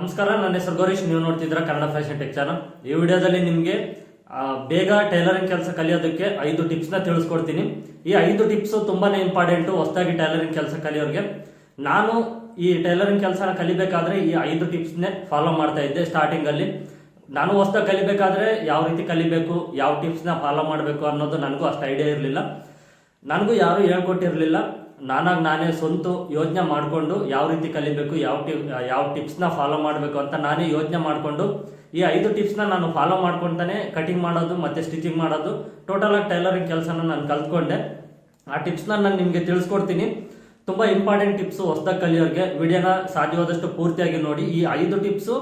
ನಮಸ್ಕಾರ, ನನ್ನ ಹೆಸರು ಗೌರೀಶ್. ನೀವು ನೋಡ್ತಿದ್ರ ಕನ್ನಡ ಫ್ಯಾಷನ್ ಟೆಕ್ ಚಾನಲ್. ಈ ವಿಡಿಯೋದಲ್ಲಿ ನಿಮಗೆ ಬೇಗ ಟೈಲರಿಂಗ್ ಕೆಲಸ ಕಲಿಯೋದಕ್ಕೆ 5 ಟಿಪ್ಸ್ ನ ತಿಳಿಸ್ಕೊಡ್ತೀನಿ. ಈ 5 ಟಿಪ್ಸ್ ತುಂಬಾನೇ ಇಂಪಾರ್ಟೆಂಟ್ ಹೊಸದಾಗಿ ಟೈಲರಿಂಗ್ ಕೆಲಸ ಕಲಿಯೋರಿಗೆ. ನಾನು ಈ ಟೈಲರಿಂಗ್ ಕೆಲಸನ ಕಲಿಬೇಕಾದ್ರೆ ಈ 5 ಟಿಪ್ಸ್ ನೇ ಫಾಲೋ ಮಾಡ್ತಾ ಇದ್ದೆ. ಸ್ಟಾರ್ಟಿಂಗ್ ಅಲ್ಲಿ ನಾನು ಹೊಸದಾಗಿ ಕಲಿಬೇಕಾದ್ರೆ ಯಾವ ರೀತಿ ಕಲಿಬೇಕು, ಯಾವ ಟಿಪ್ಸ್ ನ ಫಾಲೋ ಮಾಡಬೇಕು ಅನ್ನೋದು ನನಗೂ ಅಷ್ಟು ಐಡಿಯಾ ಇರಲಿಲ್ಲ. ನನಗೂ ಯಾರು ಹೇಳ್ಕೊಟ್ಟಿರ್ಲಿಲ್ಲ. ನಾನೇ ಸ್ವಂತ ಯೋಚನೆ ಮಾಡಿಕೊಂಡು ಯಾವ ರೀತಿ ಕಲಿಬೇಕು, ಯಾವ ಟಿಪ್ಸ್ನ ಫಾಲೋ ಮಾಡಬೇಕು ಅಂತ ನಾನೇ ಯೋಚನೆ ಮಾಡಿಕೊಂಡು ಈ 5 ಟಿಪ್ಸ್ನ ನಾನು ಫಾಲೋ ಮಾಡ್ಕೊಂತಾನೆ ಕಟಿಂಗ್ ಮಾಡೋದು ಮತ್ತೆ ಸ್ಟಿಚಿಂಗ್ ಮಾಡೋದು, ಟೋಟಲ್ ಆಗಿ ಟೈಲರಿಂಗ್ ಕೆಲಸನ ನಾನು ಕಲ್ತ್ಕೊಂಡೆ. ಆ ಟಿಪ್ಸ್ನ ನಾನು ನಿಮಗೆ ತಿಳಿಸ್ಕೊಡ್ತೀನಿ. ತುಂಬಾ ಇಂಪಾರ್ಟೆಂಟ್ ಟಿಪ್ಸ್ ಹೊಸದಾಗಿ ಕಲಿಯೋರಿಗೆ. ವಿಡಿಯೋನ ಸಾಧ್ಯವಾದಷ್ಟು ಪೂರ್ತಿಯಾಗಿ ನೋಡಿ. ಈ 5 ಟಿಪ್ಸ್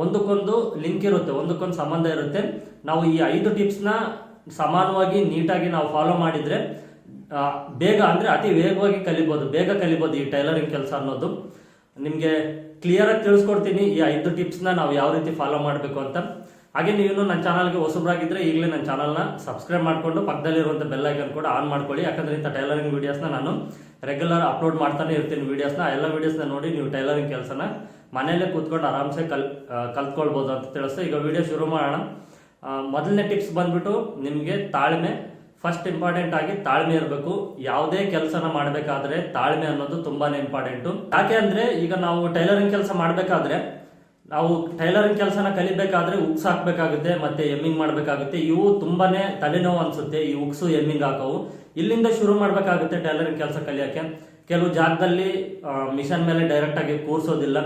ಒಂದಕ್ಕೊಂದು ಲಿಂಕ್ ಇರುತ್ತೆ, ಒಂದಕ್ಕೊಂದು ಸಂಬಂಧ ಇರುತ್ತೆ. ನಾವು ಈ 5 ಟಿಪ್ಸ್ನ ಸಮಾನವಾಗಿ ನೀಟಾಗಿ ನಾವು ಫಾಲೋ ಮಾಡಿದ್ರೆ ಬೇಗ ಅಂದ್ರೆ ಅತಿ ವೇಗವಾಗಿ ಕಲಿಬಹುದು, ಬೇಗ ಕಲಿಬಹುದು ಈ ಟೈಲರಿಂಗ್ ಕೆಲಸ ಅನ್ನೋದು. ನಿಮಗೆ ಕ್ಲಿಯರ್ ಆಗಿ ತಿಳಿಸ್ಕೊಡ್ತೀನಿ ಈ 5 ಟಿಪ್ಸ್ನ ನಾವು ಯಾವ ರೀತಿ ಫಾಲೋ ಮಾಡಬೇಕು ಅಂತ. ಹಾಗೆ ನೀವು ನನ್ನ ಚಾನಲ್ಗೆ ಹೊಸಬ್ರಾಗಿದ್ರೆ ಈಗಲೇ ನನ್ನ ಚಾನಲ್ನ ಸಬ್ಸ್ಕ್ರೈಬ್ ಮಾಡಿಕೊಂಡು ಪಕ್ಕದಲ್ಲಿರುವಂಥ ಬೆಲ್ ಐಕನ್ ಕೂಡ ಆನ್ ಮಾಡ್ಕೊಳ್ಳಿ. ಯಾಕಂದ್ರೆ ಇಂಥ ಟೈಲರಿಂಗ್ ವಿಡಿಯೋಸ್ನ ನಾನು ರೆಗ್ಯುಲರ್ ಅಪ್ಲೋಡ್ ಮಾಡ್ತಾನೆ ಇರ್ತೀನಿ. ವಿಡಿಯೋಸ್ನ ಎಲ್ಲ ವಿಡಿಯೋಸ್ನ ನೋಡಿ ನೀವು ಟೈಲರಿಂಗ್ ಕೆಲಸನ ಮನೆಯಲ್ಲೇ ಕೂತ್ಕೊಂಡು ಆರಾಮ್ಸೆ ಕಲ್ತ್ಕೊಳ್ಬೋದು ಅಂತ ತಿಳಿಸ್ತಾ ಈಗ ವಿಡಿಯೋ ಶುರು ಮಾಡೋಣ. ಮೊದಲನೇ ಟಿಪ್ಸ್ ಬಂದ್ಬಿಟ್ಟು ನಿಮಗೆ ತಾಳ್ಮೆ. ಫಸ್ಟ್ ಇಂಪಾರ್ಟೆಂಟ್ ಆಗಿ ತಾಳ್ಮೆ ಇರಬೇಕು. ಯಾವುದೇ ಕೆಲಸನ ಮಾಡಬೇಕಾದ್ರೆ ತಾಳ್ಮೆ ಅನ್ನೋದು ತುಂಬಾನೇ ಇಂಪಾರ್ಟೆಂಟು. ಯಾಕೆ ಅಂದ್ರೆ ಈಗ ನಾವು ಟೈಲರಿಂಗ್ ಕೆಲಸ ಮಾಡಬೇಕಾದ್ರೆ, ನಾವು ಟೈಲರಿಂಗ್ ಕೆಲಸನ ಕಲಿಬೇಕಾದ್ರೆ ಉಕ್ಸ್ ಹಾಕ್ಬೇಕಾಗುತ್ತೆ, ಮತ್ತೆ ಎಮ್ಮಿಂಗ್ ಮಾಡಬೇಕಾಗುತ್ತೆ. ಇವು ತುಂಬಾನೇ ತಲೆನೋವು ಅನ್ಸುತ್ತೆ, ಈ ಉಕ್ಸು ಎಮ್ಮಿಂಗ್ ಹಾಕೋವು. ಇಲ್ಲಿಂದ ಶುರು ಮಾಡಬೇಕಾಗುತ್ತೆ ಟೈಲರಿಂಗ್ ಕೆಲಸ ಕಲಿಯೋಕೆ. ಕೆಲವು ಜಾಗದಲ್ಲಿ ಮಿಷನ್ ಮೇಲೆ ಡೈರೆಕ್ಟ್ ಆಗಿ ಕೂರ್ಸೋದಿಲ್ಲ.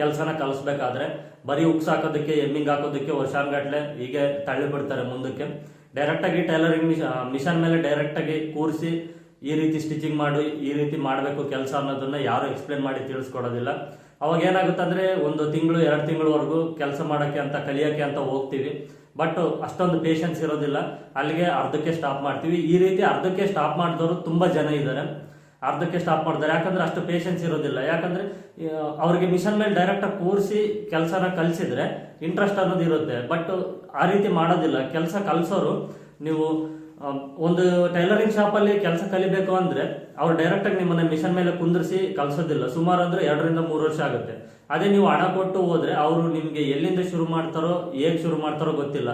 ಕೆಲಸನ ಕಲಿಸ್ಬೇಕಾದ್ರೆ ಬರೀ ಉಕ್ಸ್ ಹಾಕೋದಕ್ಕೆ, ಎಮ್ಮಿಂಗ್ ಹಾಕೋದಕ್ಕೆ ವರ್ಷಾನ್ಗಟ್ಲೆ ಹೀಗೆ ತಳ್ಳಿ ಬಿಡ್ತಾರೆ ಮುಂದಕ್ಕೆ. ಡೈರೆಕ್ಟ್ ಆಗಿ ಟೈಲರಿಂಗ್ ಮಿಷನ್ ಮೇಲೆ ಡೈರೆಕ್ಟ್ ಆಗಿ ಕೂರಿಸಿ ಈ ರೀತಿ ಸ್ಟಿಚಿಂಗ್ ಮಾಡು, ಈ ರೀತಿ ಮಾಡಬೇಕು ಕೆಲಸ ಅನ್ನೋದನ್ನ ಯಾರು ಎಕ್ಸ್ಪ್ಲೇನ್ ಮಾಡಿ ತಿಳಿಸ್ಕೊಡೋದಿಲ್ಲ. ಅವಾಗ ಏನಾಗುತ್ತೆ ಅಂದ್ರೆ 1 ತಿಂಗಳು 2 ತಿಂಗಳವರೆಗೂ ಕೆಲಸ ಮಾಡೋಕ್ಕೆ ಅಂತ ಕಲಿಯೋಕೆ ಅಂತ ಹೋಗ್ತೀವಿ. ಬಟ್ ಅಷ್ಟೊಂದು ಪೇಷನ್ಸ್ ಇರೋದಿಲ್ಲ, ಅಲ್ಲಿಗೆ ಅರ್ಧಕ್ಕೆ ಸ್ಟಾಪ್ ಮಾಡ್ತೀವಿ. ಈ ರೀತಿ ಅರ್ಧಕ್ಕೆ ಸ್ಟಾಪ್ ಮಾಡಿದವರು ತುಂಬಾ ಜನ ಇದ್ದಾರೆ. ಅರ್ಧಕ್ಕೆ ಸ್ಟಾಪ್ ಮಾಡ್ತಾರೆ ಯಾಕಂದ್ರೆ ಅಷ್ಟು ಪೇಷನ್ಸ್ ಇರೋದಿಲ್ಲ. ಯಾಕಂದ್ರೆ ಅವ್ರಿಗೆ ಮಿಷನ್ ಮೇಲೆ ಡೈರೆಕ್ಟ್ ಆಗಿ ಕೂರಿಸಿ ಕೆಲಸನ ಕಲಿಸಿದ್ರೆ ಇಂಟ್ರೆಸ್ಟ್ ಅನ್ನೋದು ಇರುತ್ತೆ. ಬಟ್ ಆ ರೀತಿ ಮಾಡೋದಿಲ್ಲ. ಕೆಲಸ ಕಲಿಸೋರು, ನೀವು ಒಂದು ಟೈಲರಿಂಗ್ ಶಾಪ್ ಅಲ್ಲಿ ಕೆಲಸ ಕಲಿಬೇಕು ಅಂದ್ರೆ ಅವ್ರು ಡೈರೆಕ್ಟ್ ಆಗಿ ನಿಮ್ಮನ್ನ ಮಿಷನ್ ಮೇಲೆ ಕುಂದಿರಿಸಿ ಕಲಿಸೋದಿಲ್ಲ. ಸುಮಾರು ಅಂದ್ರೆ 2 ರಿಂದ 3 ವರ್ಷ ಆಗುತ್ತೆ. ಅದೇ ನೀವು ಹಣ ಕೊಟ್ಟು ಹೋದ್ರೆ ಅವರು ನಿಮ್ಗೆ ಎಲ್ಲಿಂದ ಶುರು ಮಾಡ್ತಾರೋ, ಹೇಗೆ ಶುರು ಮಾಡ್ತಾರೋ ಗೊತ್ತಿಲ್ಲ.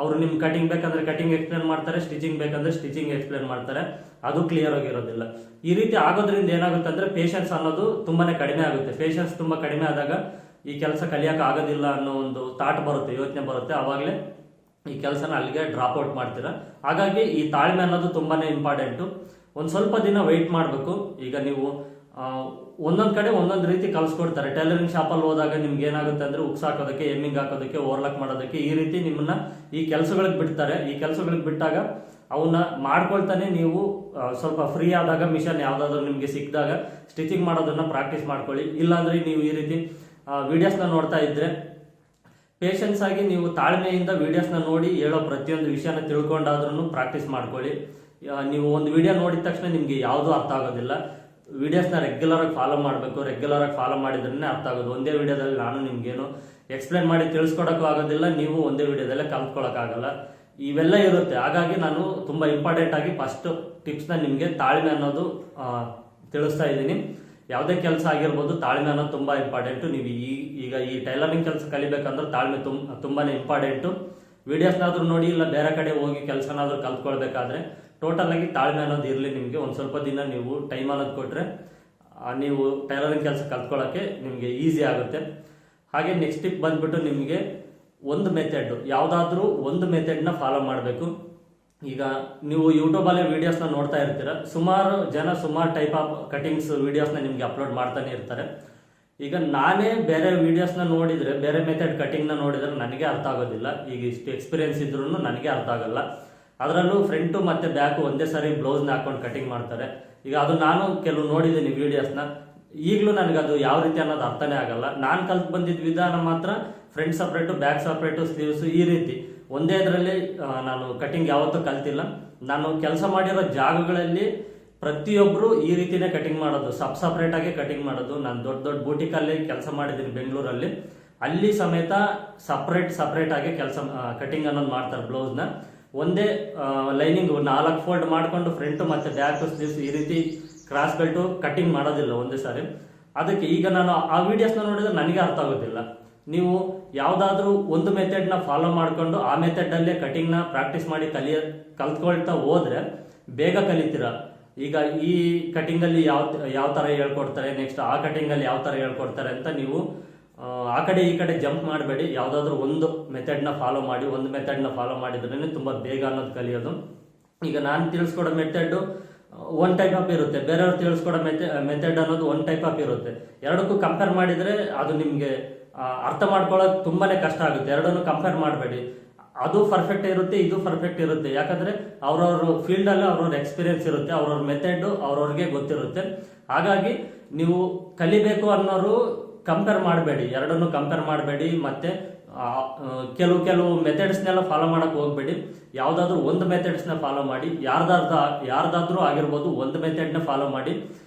ಅವರು ನಿಮ್ ಕಟಿಂಗ್ ಬೇಕಂದ್ರೆ ಕಟಿಂಗ್ ಎಕ್ಸ್ಪ್ಲೇನ್ ಮಾಡ್ತಾರೆ, ಸ್ಟಿಚಿಂಗ್ ಬೇಕಂದ್ರೆ ಸ್ಟಿಚಿಂಗ್ ಎಕ್ಸ್ಪ್ಲೇನ್ ಮಾಡ್ತಾರೆ. ಅದು ಕ್ಲಿಯರ್ ಆಗಿರೋದಿಲ್ಲ. ಈ ರೀತಿ ಆಗೋದ್ರಿಂದ ಏನಾಗುತ್ತೆ ಅಂದ್ರೆ ಪೇಷನ್ಸ್ ಅನ್ನೋದು ತುಂಬಾನೇ ಕಡಿಮೆ ಆಗುತ್ತೆ. ಪೇಷನ್ಸ್ ತುಂಬಾ ಕಡಿಮೆ ಆದಾಗ ಈ ಕೆಲಸ ಕಲಿಯಕ್ಕೆ ಆಗೋದಿಲ್ಲ ಅನ್ನೋ ಒಂದು ಥಾಟ್ ಬರುತ್ತೆ, ಯೋಚನೆ ಬರುತ್ತೆ. ಅವಾಗಲೇ ಈ ಕೆಲಸನ ಅಲ್ಲಿಗೆ ಡ್ರಾಪ್ ಔಟ್ ಮಾಡ್ತೀರಾ. ಹಾಗಾಗಿ ಈ ತಾಳ್ಮೆ ಅನ್ನೋದು ತುಂಬಾನೇ ಇಂಪಾರ್ಟೆಂಟು. ಒಂದ್ ಸ್ವಲ್ಪ ದಿನ ವೆಯ್ಟ್ ಮಾಡಬೇಕು. ಈಗ ನೀವು ಒಂದೊಂದ್ ಕಡೆ ಒಂದೊಂದು ರೀತಿ ಕಲ್ಸ್ಕೊಡ್ತಾರೆ. ಟೈಲರಿಂಗ್ ಶಾಪಲ್ಲಿ ಹೋದಾಗ ನಿಮ್ಗೆ ಏನಾಗುತ್ತೆ ಅಂದ್ರೆ ಉಕ್ಸ್ ಹಾಕೋದಕ್ಕೆ, ಎಮ್ಮಿಂಗ್ ಹಾಕೋದಕ್ಕೆ, ಓವರ್ಲಾಕ್ ಮಾಡೋದಕ್ಕೆ ಈ ರೀತಿ ನಿಮ್ಮನ್ನ ಈ ಕೆಲಸಗಳಿಗೆ ಬಿಡ್ತಾರೆ. ಈ ಕೆಲಸಗಳಿಗೆ ಬಿಟ್ಟಾಗ ಅವನ್ನ ಮಾಡ್ಕೊಳ್ತಾನೆ ನೀವು ಸ್ವಲ್ಪ ಫ್ರೀ ಆದಾಗ ಮಿಷನ್ ಯಾವ್ದಾದ್ರು ನಿಮ್ಗೆ ಸಿಕ್ಕಿದಾಗ ಸ್ಟಿಚಿಂಗ್ ಮಾಡೋದನ್ನ ಪ್ರಾಕ್ಟೀಸ್ ಮಾಡ್ಕೊಳ್ಳಿ. ಇಲ್ಲಾಂದ್ರೆ ನೀವು ಈ ರೀತಿ ವಿಡಿಯೋಸ್ನ ನೋಡ್ತಾ ಇದ್ರೆ ಪೇಷನ್ಸ್ ಆಗಿ ನೀವು ತಾಳ್ಮೆಯಿಂದ ವಿಡಿಯೋಸ್ನ ನೋಡಿ ಹೇಳೋ ಪ್ರತಿಯೊಂದು ವಿಷಯನ ತಿಳ್ಕೊಂಡಾದ್ರೂ ಪ್ರಾಕ್ಟೀಸ್ ಮಾಡ್ಕೊಳ್ಳಿ. ನೀವು ಒಂದು ವಿಡಿಯೋ ನೋಡಿದ ತಕ್ಷಣ ನಿಮ್ಗೆ ಯಾವುದು ಅರ್ಥ ಆಗೋದಿಲ್ಲ. ವಿಡಿಯೋಸ್ನ ರೆಗ್ಯುಲರ್ ಆಗಿ ಫಾಲೋ ಮಾಡಬೇಕು. ರೆಗ್ಯುಲರ್ ಆಗಿ ಫಾಲೋ ಮಾಡಿದ್ರೆ ಅರ್ಥ ಆಗೋದು. ಒಂದೇ ವಿಡಿಯೋದಲ್ಲಿ ನಾನು ನಿಮ್ಗೇನು ಎಕ್ಸ್ಪ್ಲೇನ್ ಮಾಡಿ ತಿಳಿಸ್ಕೊಡಕ್ಕೂ ಆಗೋದಿಲ್ಲ, ನೀವು ಒಂದೇ ವಿಡಿಯೋದಲ್ಲೇ ಕಲ್ತ್ಕೊಳಕ್ಕಾಗಲ್ಲ. ಇವೆಲ್ಲ ಇರುತ್ತೆ. ಹಾಗಾಗಿ ನಾನು ತುಂಬಾ ಇಂಪಾರ್ಟೆಂಟ್ ಆಗಿ ಫಸ್ಟ್ ಟಿಪ್ಸ್ನ ನಿಮಗೆ ತಾಳ್ಮೆ ಅನ್ನೋದು ತಿಳಿಸ್ತಾ ಇದ್ದೀನಿ. ಯಾವುದೇ ಕೆಲಸ ಆಗಿರ್ಬೋದು, ತಾಳ್ಮೆ ಅನ್ನೋದು ತುಂಬಾ ಇಂಪಾರ್ಟೆಂಟು. ನೀವು ಈಗ ಈ ಟೈಲರಿಂಗ್ ಕೆಲಸ ಕಲಿಬೇಕಂದ್ರೆ ತಾಳ್ಮೆ ತುಂಬಾನೇ ಇಂಪಾರ್ಟೆಂಟು. ವಿಡಿಯೋಸ್ನಾದ್ರೂ ನೋಡಿ, ಇಲ್ಲ ಬೇರೆ ಕಡೆ ಹೋಗಿ ಕೆಲಸನಾದ್ರೂ ಕಲ್ತ್ಕೊಳ್ಬೇಕಾದ್ರೆ ಟೋಟಲ್ ಆಗಿ ತಾಳ್ಮೆ ಅನ್ನೋದು ಇರಲಿ ನಿಮಗೆ. ಒಂದು ಸ್ವಲ್ಪ ದಿನ ನೀವು ಟೈಮ್ ಅನ್ನೋದು ಕೊಟ್ರೆ ನೀವು ಟೈಲರಿಂಗ್ ಕೆಲಸ ಕಲ್ತ್ಕೊಳ್ಳೋಕ್ಕೆ ನಿಮಗೆ ಈಸಿ ಆಗುತ್ತೆ. ಹಾಗೆ ನೆಕ್ಸ್ಟ್ ಟಿಪ್ ಬಂದ್ಬಿಟ್ಟು ನಿಮಗೆ ಒಂದು ಮೆಥಡ್, ಯಾವುದಾದ್ರೂ ಒಂದು ಮೆಥಡ್ನ ಫಾಲೋ ಮಾಡಬೇಕು. ಈಗ ನೀವು ಯೂಟ್ಯೂಬಲ್ಲೇ ವಿಡಿಯೋಸ್ನ ನೋಡ್ತಾ ಇರ್ತೀರ. ಸುಮಾರು ಜನ ಸುಮಾರು ಟೈಪ್ ಆಫ್ ಕಟಿಂಗ್ಸ್ ವಿಡಿಯೋಸ್ನ ನಿಮ್ಗೆ ಅಪ್ಲೋಡ್ ಮಾಡ್ತಾನೆ ಇರ್ತಾರೆ. ಈಗ ನಾನೇ ಬೇರೆ ವಿಡಿಯೋಸ್ನ ನೋಡಿದ್ರೆ, ಬೇರೆ ಮೆಥಡ್ ಕಟಿಂಗ್ನ ನೋಡಿದ್ರೆ ನನಗೆ ಅರ್ಥ ಆಗೋದಿಲ್ಲ. ಈಗ ಇಷ್ಟು ಎಕ್ಸ್ಪೀರಿಯನ್ಸ್ ಇದ್ರೂ ನನಗೆ ಅರ್ಥ ಆಗಲ್ಲ. ಅದರಲ್ಲೂ ಫ್ರಂಟು ಮತ್ತೆ ಬ್ಯಾಕು ಒಂದೇ ಸಾರಿ ಬ್ಲೌಸ್ನ ಹಾಕೊಂಡು ಕಟಿಂಗ್ ಮಾಡ್ತಾರೆ. ಈಗ ಅದು ನಾನು ಕೆಲವು ನೋಡಿದ್ದೀನಿ ವಿಡಿಯೋಸ್ನ. ಈಗಲೂ ನನಗೆ ಅದು ಯಾವ ರೀತಿ ಅನ್ನೋದು ಅರ್ಥನೇ ಆಗಲ್ಲ. ನಾನು ಕಲ್ತು ಬಂದಿದ್ದ ವಿಧಾನ ಮಾತ್ರ front separate, back separate, sleeves ಈ ರೀತಿ ಒಂದೇ ಇದರಲ್ಲಿ ನಾನು ಕಟಿಂಗ್ ಯಾವತ್ತೂ ಕಲ್ತಿಲ್ಲ. ನಾನು ಕೆಲಸ ಮಾಡಿರೋ ಜಾಗಗಳಲ್ಲಿ ಪ್ರತಿಯೊಬ್ಬರು ಈ ರೀತಿನೇ ಕಟಿಂಗ್ ಮಾಡೋದು, ಸಪ್ರೇಟ್ ಆಗಿ ಕಟಿಂಗ್ ಮಾಡೋದು. ನಾನು ದೊಡ್ಡ ದೊಡ್ಡ ಬೂಟಿಕಲ್ಲಿ ಕೆಲಸ ಮಾಡಿದ್ದೀನಿ ಬೆಂಗಳೂರಲ್ಲಿ. ಅಲ್ಲಿ ಸಮೇತ ಸಪ್ರೇಟ್ ಆಗಿ ಕೆಲಸ ಕಟಿಂಗ್ ಅನ್ನೋದು ಮಾಡ್ತಾರೆ. ಬ್ಲೌಸ್ನ ಒಂದೇ ಲೈನಿಂಗ್ 4 ಫೋಲ್ಡ್ ಮಾಡ್ಕೊಂಡು ಫ್ರಂಟ್ ಮತ್ತೆ ಬ್ಯಾಕ್ ಸ್ಲೀವ್ಸ್ ಈ ರೀತಿ ಕ್ರಾಸ್ ಬೆಲ್ಟು ಕಟಿಂಗ್ ಮಾಡೋದಿಲ್ಲ ಒಂದೇ ಸಾರಿ. ಅದಕ್ಕೆ ಈಗ ನಾನು ಆ ವಿಡಿಯೋಸ್ನ ನೋಡಿದ್ರೆ ನನಗೆ ಅರ್ಥ ಆಗೋದಿಲ್ಲ. ನೀವು ಯಾವುದಾದ್ರೂ ಒಂದು ಮೆಥಡ್ನ ಫಾಲೋ ಮಾಡಿಕೊಂಡು ಆ ಮೆಥಡಲ್ಲೇ ಕಟಿಂಗ್ನ ಪ್ರಾಕ್ಟೀಸ್ ಮಾಡಿ ಕಲ್ತ್ಕೊಳ್ತಾ ಹೋದ್ರೆ ಬೇಗ ಕಲಿತೀರಾ. ಈಗ ಈ ಕಟಿಂಗಲ್ಲಿ ಯಾವ ಥರ ಹೇಳ್ಕೊಡ್ತಾರೆ, ನೆಕ್ಸ್ಟ್ ಆ ಕಟಿಂಗಲ್ಲಿ ಯಾವ ಥರ ಹೇಳ್ಕೊಡ್ತಾರೆ ಅಂತ ನೀವು ಆ ಕಡೆ ಈ ಕಡೆ ಜಂಪ್ ಮಾಡಬೇಡಿ. ಯಾವುದಾದ್ರೂ ಒಂದು ಮೆಥಡ್ನ ಫಾಲೋ ಮಾಡಿ, ಒಂದು ಮೆಥಡ್ನ ಫಾಲೋ ಮಾಡಿದ್ರೇ ತುಂಬ ಬೇಗ ಅನ್ನೋದು ಕಲಿಯೋದು. ಈಗ ನಾನು ತಿಳಿಸ್ಕೊಡೋ ಮೆಥಡ್ ಒನ್ ಟೈಪ್ ಆಫ್ ಇರುತ್ತೆ, ಬೇರೆಯವ್ರು ತಿಳಿಸ್ಕೊಡೋ ಮೆಥಡ್ ಅನ್ನೋದು ಒನ್ ಟೈಪ್ ಆಫ್ ಇರುತ್ತೆ. ಎರಡಕ್ಕೂ ಕಂಪೇರ್ ಮಾಡಿದರೆ ಅದು ನಿಮಗೆ ಅರ್ಥ ಮಾಡ್ಕೊಳ್ಳೋದು ತುಂಬಾನೇ ಕಷ್ಟ ಆಗುತ್ತೆ. ಎರಡನ್ನು ಕಂಪೇರ್ ಮಾಡಬೇಡಿ. ಅದು ಪರ್ಫೆಕ್ಟ್ ಇರುತ್ತೆ, ಇದು ಪರ್ಫೆಕ್ಟ್ ಇರುತ್ತೆ. ಯಾಕಂದ್ರೆ ಅವ್ರವ್ರ ಫೀಲ್ಡಲ್ಲಿ ಅವ್ರವ್ರ ಎಕ್ಸ್ಪೀರಿಯನ್ಸ್ ಇರುತ್ತೆ, ಅವ್ರವ್ರ ಮೆಥಡ್ ಅವ್ರವ್ರಿಗೆ ಗೊತ್ತಿರುತ್ತೆ. ಹಾಗಾಗಿ ನೀವು ಕಲಿಬೇಕು ಅನ್ನೋರು ಕಂಪೇರ್ ಮಾಡಬೇಡಿ, ಎರಡನ್ನು ಕಂಪೇರ್ ಮಾಡಬೇಡಿ. ಮತ್ತೆ ಕೆಲವು ಮೆಥಡ್ಸ್ನೆಲ್ಲ ಫಾಲೋ ಮಾಡಕ್ ಹೋಗ್ಬೇಡಿ. ಯಾವ್ದಾದ್ರು ಒಂದು ಮೆಥಡ್ಸ್ನ ಫಾಲೋ ಮಾಡಿ, ಯಾರ್ದಾದ್ರೂ ಆಗಿರ್ಬೋದು, ಒಂದು ಮೆಥಡ್ನ ಫಾಲೋ ಮಾಡಿ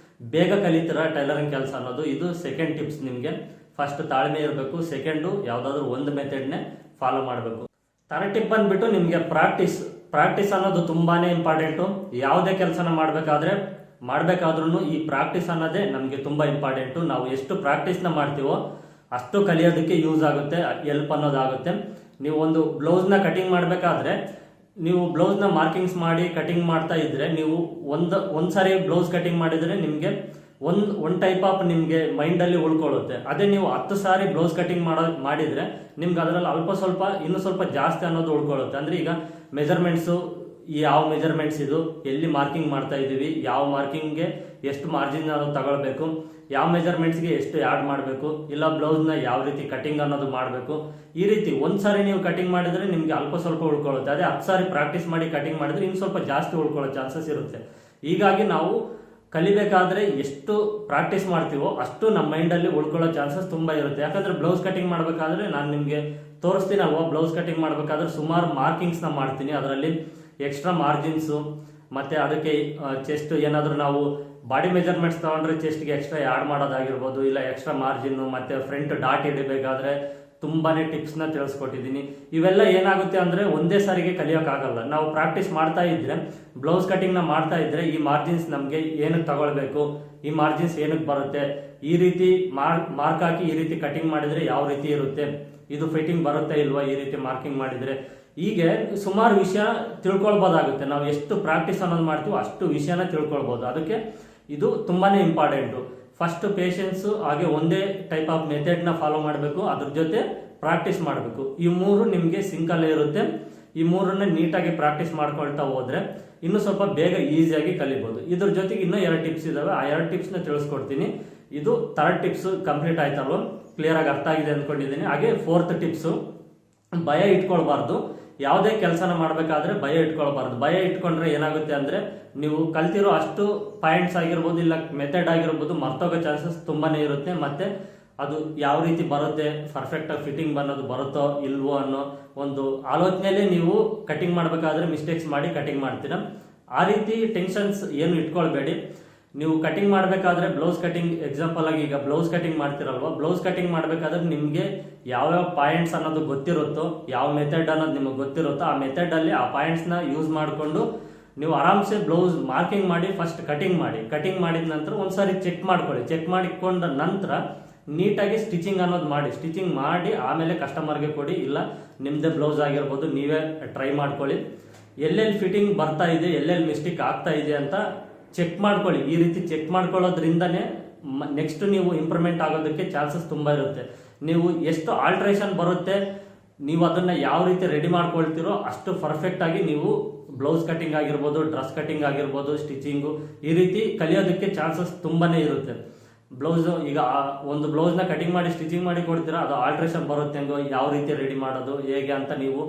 ಬೇಗ ಕಲಿತೀರಾ ಟೈಲರಿಂಗ್ ಕೆಲಸ ಅನ್ನೋದು. ಇದು ಸೆಕೆಂಡ್ ಟಿಪ್ಸ್. ನಿಮಗೆ ಫಸ್ಟ್ ತಾಳ್ಮೆ ಇರಬೇಕು, ಸೆಕೆಂಡು ಯಾವ್ದಾದ್ರು ಒಂದು ಮೆಥಡ್ನೇ ಫಾಲೋ ಮಾಡಬೇಕು. ಥರ್ಡ್ ಟಿಪ್ ಬಂದ್ಬಿಟ್ಟು ನಿಮಗೆ ಪ್ರಾಕ್ಟೀಸ್ ಅನ್ನೋದು ತುಂಬಾನೇ ಇಂಪಾರ್ಟೆಂಟು. ಯಾವುದೇ ಕೆಲಸನ ಮಾಡ್ಬೇಕಾದ್ರೂ ಈ ಪ್ರಾಕ್ಟೀಸ್ ಅನ್ನೋದೇ ನಮಗೆ ತುಂಬಾ ಇಂಪಾರ್ಟೆಂಟು. ನಾವು ಎಷ್ಟು ಪ್ರಾಕ್ಟೀಸ್ನ ಮಾಡ್ತೀವೋ ಅಷ್ಟು ಕಲಿಯೋದಕ್ಕೆ ಯೂಸ್ ಆಗುತ್ತೆ, ಹೆಲ್ಪ್ ಅನ್ನೋದಾಗುತ್ತೆ. ನೀವು ಒಂದು ಬ್ಲೌಸ್ನ ಕಟಿಂಗ್ ಮಾಡಬೇಕಾದ್ರೆ ನೀವು ಬ್ಲೌಸ್ನ ಮಾರ್ಕಿಂಗ್ಸ್ ಮಾಡಿ ಕಟಿಂಗ್ ಮಾಡ್ತಾ ಇದ್ರೆ, ನೀವು ಒಂದ್ಸಾರಿ ಬ್ಲೌಸ್ ಕಟಿಂಗ್ ಮಾಡಿದ್ರೆ ನಿಮಗೆ ಒಂದು ಟೈಪ್ ಆಫ್ ನಿಮಗೆ ಮೈಂಡಲ್ಲಿ ಉಳ್ಕೊಳ್ಳುತ್ತೆ. ಅದೇ ನೀವು 10 ಸಾರಿ ಬ್ಲೌಸ್ ಕಟಿಂಗ್ ಮಾಡಿದ್ರೆ ನಿಮ್ಗೆ ಅದರಲ್ಲಿ ಇನ್ನೂ ಸ್ವಲ್ಪ ಜಾಸ್ತಿ ಅನ್ನೋದು ಉಳ್ಕೊಳ್ಳುತ್ತೆ. ಅಂದ್ರೆ ಈಗ ಮೆಜರ್ಮೆಂಟ್ಸು, ಯಾವ ಮೆಜರ್ಮೆಂಟ್ಸ್ ಇದು, ಎಲ್ಲಿ ಮಾರ್ಕಿಂಗ್ ಮಾಡ್ತಾ ಇದ್ದೀವಿ, ಯಾವ ಮಾರ್ಕಿಂಗ್ಗೆ ಎಷ್ಟು ಮಾರ್ಜಿನ್ ತಗೊಳ್ಬೇಕು, ಯಾವ ಮೆಜರ್ಮೆಂಟ್ಸ್ಗೆ ಎಷ್ಟು ಆ್ಯಡ್ ಮಾಡಬೇಕು, ಇಲ್ಲ ಬ್ಲೌಸ್ನ ಯಾವ ರೀತಿ ಕಟಿಂಗ್ ಅನ್ನೋದು ಮಾಡಬೇಕು. ಈ ರೀತಿ ಒಂದ್ಸಾರಿ ನೀವು ಕಟಿಂಗ್ ಮಾಡಿದ್ರೆ ನಿಮ್ಗೆ ಸ್ವಲ್ಪ ಉಳ್ಕೊಳ್ಳುತ್ತೆ. ಅದೇ 10 ಸಾರಿ ಪ್ರಾಕ್ಟೀಸ್ ಮಾಡಿ ಕಟಿಂಗ್ ಮಾಡಿದ್ರೆ ಇನ್ನು ಸ್ವಲ್ಪ ಜಾಸ್ತಿ ಉಳ್ಕೊಳ್ಳೋ ಚಾನ್ಸಸ್ ಇರುತ್ತೆ. ಹೀಗಾಗಿ ನಾವು ಕಲಿಬೇಕಾದ್ರೆ ಎಷ್ಟು ಪ್ರಾಕ್ಟೀಸ್ ಮಾಡ್ತೀವೋ ಅಷ್ಟು ನಮ್ಮ ಮೈಂಡಲ್ಲಿ ಉಳ್ಕೊಳ್ಳೋ ಚಾನ್ಸಸ್ ತುಂಬಾ ಇರುತ್ತೆ. ಯಾಕಂದ್ರೆ ಬ್ಲೌಸ್ ಕಟಿಂಗ್ ಮಾಡಬೇಕಾದ್ರೆ ನಾನು ನಿಮಗೆ ತೋರಿಸ್ತೀನಲ್ವಾ, ಬ್ಲೌಸ್ ಕಟಿಂಗ್ ಮಾಡಬೇಕಾದ್ರೆ ಸುಮಾರು ಮಾರ್ಕಿಂಗ್ಸ್ನ ಮಾಡ್ತೀನಿ. ಅದರಲ್ಲಿ ಎಕ್ಸ್ಟ್ರಾ ಮಾರ್ಜಿನ್ಸು, ಮತ್ತೆ ಅದಕ್ಕೆ ಚೆಸ್ಟ್ ಏನಾದರೂ ನಾವು ಬಾಡಿ ಮೆಜರ್ಮೆಂಟ್ಸ್ ತಗೊಂಡ್ರೆ ಚೆಸ್ಟ್ಗೆ ಎಕ್ಸ್ಟ್ರಾ ಆ್ಯಡ್ ಮಾಡೋದಾಗಿರ್ಬೋದು, ಇಲ್ಲ ಎಕ್ಸ್ಟ್ರಾ ಮಾರ್ಜಿನ್, ಮತ್ತೆ ಫ್ರಂಟ್ ಡಾಟ್ ಹಿಡಿಬೇಕಾದ್ರೆ ತುಂಬಾನೇ ಟಿಪ್ಸ್ನ ತಿಳಿಸ್ಕೊಟ್ಟಿದ್ದೀನಿ. ಇವೆಲ್ಲ ಏನಾಗುತ್ತೆ ಅಂದ್ರೆ ಒಂದೇ ಸಾರಿಗೆ ಕಲಿಯೋಕ್ಕಾಗಲ್ಲ. ನಾವು ಪ್ರಾಕ್ಟೀಸ್ ಮಾಡ್ತಾ ಇದ್ರೆ, ಬ್ಲೌಸ್ ಕಟಿಂಗ್ನ ಮಾಡ್ತಾ ಇದ್ರೆ ಈ ಮಾರ್ಜಿನ್ಸ್ ನಮಗೆ ಏನಕ್ಕೆ ತಗೊಳ್ಬೇಕು, ಈ ಮಾರ್ಜಿನ್ಸ್ ಏನಕ್ಕೆ ಬರುತ್ತೆ, ಈ ರೀತಿ ಮಾರ್ಕ್ ಹಾಕಿ ಈ ರೀತಿ ಕಟಿಂಗ್ ಮಾಡಿದ್ರೆ ಯಾವ ರೀತಿ ಇರುತ್ತೆ, ಇದು ಫಿಟ್ಟಿಂಗ್ ಬರುತ್ತೆ ಇಲ್ವಾ ಈ ರೀತಿ ಮಾರ್ಕಿಂಗ್ ಮಾಡಿದ್ರೆ, ಹೀಗೆ ಸುಮಾರು ವಿಷಯ ತಿಳ್ಕೊಳ್ಬೋದಾಗುತ್ತೆ. ನಾವು ಎಷ್ಟು ಪ್ರಾಕ್ಟೀಸ್ ಅನ್ನೋದು ಮಾಡ್ತೀವೋ ಅಷ್ಟು ವಿಷಯನ ತಿಳ್ಕೊಳ್ಬೋದು. ಅದಕ್ಕೆ ಇದು ತುಂಬಾನೇ ಇಂಪಾರ್ಟೆಂಟು. ಫಸ್ಟ್ ಪೇಷನ್ಸ್, ಹಾಗೆ ಒಂದೇ ಟೈಪ್ ಆಫ್ ಮೆಥಡ್ನ ಫಾಲೋ ಮಾಡಬೇಕು, ಅದ್ರ ಜೊತೆ ಪ್ರಾಕ್ಟೀಸ್ ಮಾಡಬೇಕು. ಈ ಮೂರು ನಿಮಗೆ ಸಿಂಕಲ್ಲೇ ಇರುತ್ತೆ. ಈ ಮೂರನ್ನ ನೀಟಾಗಿ ಪ್ರಾಕ್ಟೀಸ್ ಮಾಡ್ಕೊಳ್ತಾ ಹೋದ್ರೆ ಇನ್ನು ಸ್ವಲ್ಪ ಬೇಗ ಈಸಿಯಾಗಿ ಕಲಿಬಹುದು. ಇದ್ರ ಜೊತೆಗೆ ಇನ್ನೂ 2 ಟಿಪ್ಸ್ ಇದಾವೆ, ಆ 2 ಟಿಪ್ಸ್ನ ತಿಳಿಸ್ಕೊಡ್ತೀನಿ. ಇದು 3rd ಟಿಪ್ಸ್ ಕಂಪ್ಲೀಟ್ ಆಯ್ತಲ್ವ, ಕ್ಲಿಯರ್ ಆಗಿ ಅರ್ಥ ಆಗಿದೆ ಅಂದ್ಕೊಂಡಿದ್ದೀನಿ. ಹಾಗೆ 4th ಟಿಪ್ಸು, ಭಯ ಇಟ್ಕೊಳ್ಬಾರ್ದು. ಯಾವುದೇ ಕೆಲಸನ ಮಾಡಬೇಕಾದ್ರೆ ಭಯ ಇಟ್ಕೊಳ್ಬಾರ್ದು. ಭಯ ಇಟ್ಕೊಂಡ್ರೆ ಏನಾಗುತ್ತೆ ಅಂದ್ರೆ ನೀವು ಕಲ್ತಿರೋ ಅಷ್ಟು ಪಾಯಿಂಟ್ಸ್ ಆಗಿರ್ಬೋದು, ಇಲ್ಲ ಮೆಥಡ್ ಆಗಿರ್ಬೋದು, ಮರ್ತೋಗೋ ಚಾನ್ಸಸ್ ತುಂಬಾನೇ ಇರುತ್ತೆ. ಮತ್ತೆ ಅದು ಯಾವ ರೀತಿ ಬರುತ್ತೆ, ಪರ್ಫೆಕ್ಟ್ ಆಗಿ ಫಿಟ್ಟಿಂಗ್ ಅನ್ನೋದು ಬರುತ್ತೋ ಇಲ್ವೋ ಅನ್ನೋ ಒಂದು ಆಲೋಚನೆಯಲ್ಲೇ ನೀವು ಕಟಿಂಗ್ ಮಾಡಬೇಕಾದ್ರೆ ಮಿಸ್ಟೇಕ್ಸ್ ಮಾಡಿ ಕಟಿಂಗ್ ಮಾಡ್ತೀರಾ. ಆ ರೀತಿ ಟೆನ್ಷನ್ಸ್ ಏನು ಇಟ್ಕೊಳ್ಬೇಡಿ. ನೀವು ಕಟಿಂಗ್ ಮಾಡಬೇಕಾದ್ರೆ ಬ್ಲೌಸ್ ಕಟಿಂಗ್, ಎಕ್ಸಾಂಪಲ್ ಆಗಿ ಈಗ ಬ್ಲೌಸ್ ಕಟಿಂಗ್ ಮಾಡ್ತಿರಲ್ವಾ, ಬ್ಲೌಸ್ ಕಟಿಂಗ್ ಮಾಡಬೇಕಾದ್ರೆ ನಿಮಗೆ ಯಾವ್ಯಾವ ಪಾಯಿಂಟ್ಸ್ ಅನ್ನೋದು ಗೊತ್ತಿರುತ್ತೋ, ಯಾವ ಮೆಥಡ್ ಅನ್ನೋದು ನಿಮಗೆ ಗೊತ್ತಿರುತ್ತೋ ಆ ಮೆಥಡ್ ಅಲ್ಲಿ ಆ ಪಾಯಿಂಟ್ಸ್ನ ಯೂಸ್ ಮಾಡಿಕೊಂಡು ನೀವು ಆರಾಮ್ಸೆ ಬ್ಲೌಸ್ ಮಾರ್ಕಿಂಗ್ ಮಾಡಿ ಫಸ್ಟ್ ಕಟಿಂಗ್ ಮಾಡಿದ ನಂತರ ಒಂದ್ಸಾರಿ ಚೆಕ್ ಮಾಡ್ಕೊಳ್ಳಿ. ಚೆಕ್ ಮಾಡಿಕೊಂಡ ನಂತರ ನೀಟಾಗಿ ಸ್ಟಿಚಿಂಗ್ ಅನ್ನೋದು ಸ್ಟಿಚಿಂಗ್ ಮಾಡಿ ಆಮೇಲೆ ಕಸ್ಟಮರ್ಗೆ ಕೊಡಿ, ಇಲ್ಲ ನಿಮ್ದೇ ಬ್ಲೌಸ್ ಆಗಿರ್ಬೋದು ನೀವೇ ಟ್ರೈ ಮಾಡ್ಕೊಳ್ಳಿ. ಎಲ್ಲೆಲ್ಲಿ ಫಿಟ್ಟಿಂಗ್ ಬರ್ತಾ ಇದೆ, ಎಲ್ಲೆಲ್ಲಿ ಮಿಸ್ಟೇಕ್ ಆಗ್ತಾ ಇದೆ ಅಂತ ಚೆಕ್ ಮಾಡ್ಕೊಳ್ಳಿ. ಈ ರೀತಿ ಚೆಕ್ ಮಾಡ್ಕೊಳ್ಳೋದ್ರಿಂದನೇ ನೆಕ್ಸ್ಟ್ ನೀವು ಇಂಪ್ರೂವ್ಮೆಂಟ್ ಆಗೋದಕ್ಕೆ ಚಾನ್ಸಸ್ ತುಂಬಾ ಇರುತ್ತೆ. ನೀವು ಎಷ್ಟು ಆಲ್ಟ್ರೇಷನ್ ಬರುತ್ತೆ, ನೀವು ಅದನ್ನ ಯಾವ ರೀತಿ ರೆಡಿ ಮಾಡ್ಕೊಳ್ತೀರೋ ಅಷ್ಟು ಪರ್ಫೆಕ್ಟ್ ಆಗಿ ನೀವು ಬ್ಲೌಸ್ ಕಟಿಂಗ್ ಆಗಿರ್ಬೋದು, ಡ್ರೆಸ್ ಕಟಿಂಗ್ ಆಗಿರ್ಬೋದು, ಸ್ಟಿಚಿಂಗು ಈ ರೀತಿ ಕಲಿಯೋದಕ್ಕೆ ಚಾನ್ಸಸ್ ತುಂಬಾನೇ ಇರುತ್ತೆ. ಬ್ಲೌಸ್ ಈಗ ಒಂದು ಬ್ಲೌಸ್ನ ಕಟಿಂಗ್ ಮಾಡಿ ಸ್ಟಿಚಿಂಗ್ ಮಾಡಿ ಕೊಡ್ತೀರಾ, ಅದು ಆಲ್ಟ್ರೇಷನ್ ಬರುತ್ತೆ ಹೆಂಗೋ, ಯಾವ ರೀತಿ ರೆಡಿ ಮಾಡೋದು ಹೇಗೆ ಅಂತ ನೀವು